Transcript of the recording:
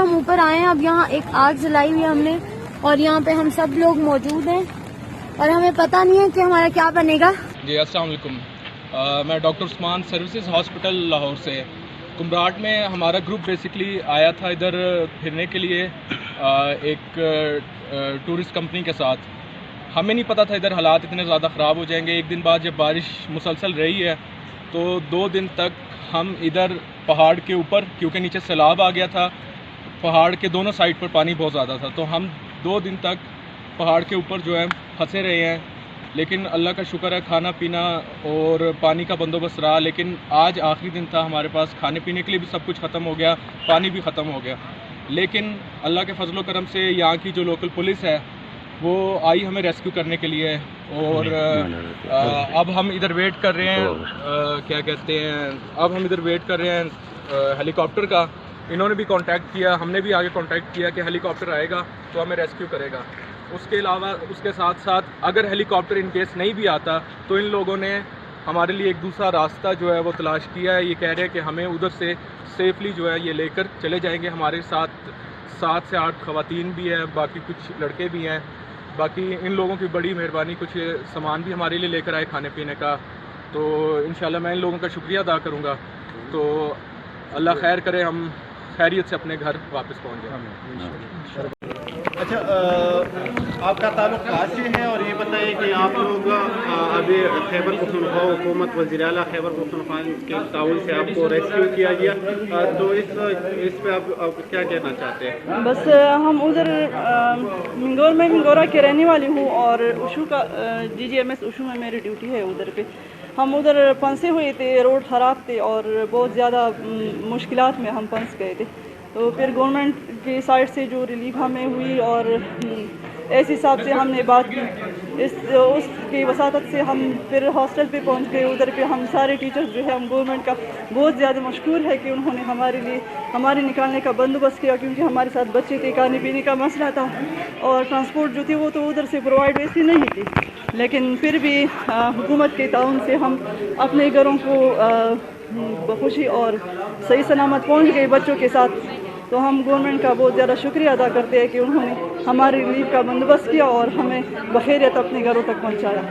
ہم اوپر آئے ہیں. اب یہاں ایک آگ جلائی ہوئی ہے ہم نے اور یہاں پہ ہم سب لوگ موجود ہیں اور ہمیں پتہ نہیں ہے کہ ہمارا کیا بنے گا. جی السلام علیکم. میں ڈاکٹر عثمان سروسز ہاسپٹل لاہور سے. کمراٹ میں ہمارا گروپ بیسکلی آیا تھا ادھر پھرنے کے لیے ایک ٹورسٹ کمپنی کے ساتھ. ہمیں نہیں پتہ تھا ادھر حالات اتنے زیادہ خراب ہو جائیں گے. ایک دن بعد جب بارش مسلسل رہی ہے تو 2 دن تک ہم ادھر پہاڑ کے اوپر, کیونکہ نیچے سیلاب آ گیا تھا, پہاڑ کے دونوں سائڈ پر پانی بہت زیادہ تھا, تو ہم 2 دن تک پہاڑ کے اوپر جو ہے پھنسے رہے ہیں. لیکن اللہ کا شکر ہے کھانا پینا اور پانی کا بندوبست رہا. لیکن آج آخری دن تھا, ہمارے پاس کھانے پینے کے لیے بھی سب کچھ ختم ہو گیا, پانی بھی ختم ہو گیا. لیکن اللہ کے فضل و کرم سے یہاں کی جو لوکل پولیس ہے وہ آئی ہمیں ریسکیو کرنے کے لیے. اور اب ہم ادھر ویٹ کر رہے ہیں, کیا کہتے ہیں, اب ہم ادھر ویٹ کر رہے ہیں ہیلی کاپٹر کا. انہوں نے بھی کانٹیکٹ کیا, ہم نے بھی آگے کانٹیکٹ کیا کہ ہیلی کاپٹر آئے گا تو ہمیں ریسکیو کرے گا. اس کے علاوہ اس کے ساتھ ساتھ اگر ہیلی کاپٹر ان کیس نہیں بھی آتا تو ان لوگوں نے ہمارے لیے ایک دوسرا راستہ جو ہے وہ تلاش کیا ہے. یہ کہہ رہے ہیں کہ ہمیں ادھر سے سیفلی جو ہے یہ لے کر چلے جائیں گے. ہمارے ساتھ 7 سے 8 خواتین بھی ہیں, باقی کچھ لڑکے بھی ہیں. باقی ان لوگوں کی بڑی مہربانی, کچھ سامان بھی ہمارے لیے لے کر آئے کھانے پینے کا. تو انشاءاللہ میں ان لوگوں کا شکریہ ادا کروں گا. تو اللہ خیر کرے, ہم خیریت سے اپنے گھر واپس پہنچ جائیں. اچھا, آپ کا تعلق کہاں سے ہے, اور یہ بتائیے کہ آپ لوگ ابھی خیبر پختونخوا حکومت وزیر اعلیٰ خیبر پختونخوا کے تعاون سے آپ کو ریسکیو کیا گیا, تو اس پہ آپ کیا کہنا چاہتے ہیں؟ بس ہم ادھر میں منگورا کے رہنے والی ہوں اور اوشو کا DGMS اوشو میں میری ڈیوٹی ہے ادھر پہ. ہم ادھر پھنسے ہوئے تھے, روڈ خراب تھے اور بہت زیادہ مشکلات میں ہم پھنس گئے تھے. تو پھر گورنمنٹ کی سائڈ سے جو ریلیف ہمیں ہوئی اور اس حساب سے ہم نے بات کی, اس کی وساطت سے ہم پھر ہاسٹل پہ پہنچ گئے. ادھر پہ ہم سارے ٹیچرز جو ہے ہم گورنمنٹ کا بہت زیادہ مشکور ہے کہ انہوں نے ہمارے لیے ہمارے نکالنے کا بندوبست کیا, کیونکہ ہمارے ساتھ بچے تھے, کھانے پینے کا مسئلہ تھا اور ٹرانسپورٹ جو تھی وہ تو ادھر سے پرووائڈ ویسی نہیں تھی. لیکن پھر بھی حکومت کے تعاون سے ہم اپنے گھروں کو بخوشی اور صحیح سلامت پہنچ گئے بچوں کے ساتھ. تو ہم گورنمنٹ کا بہت زیادہ شکریہ ادا کرتے ہیں کہ انہوں نے ہماری ریلیف کا بندوبست کیا اور ہمیں بخیریت اپنے گھروں تک پہنچایا.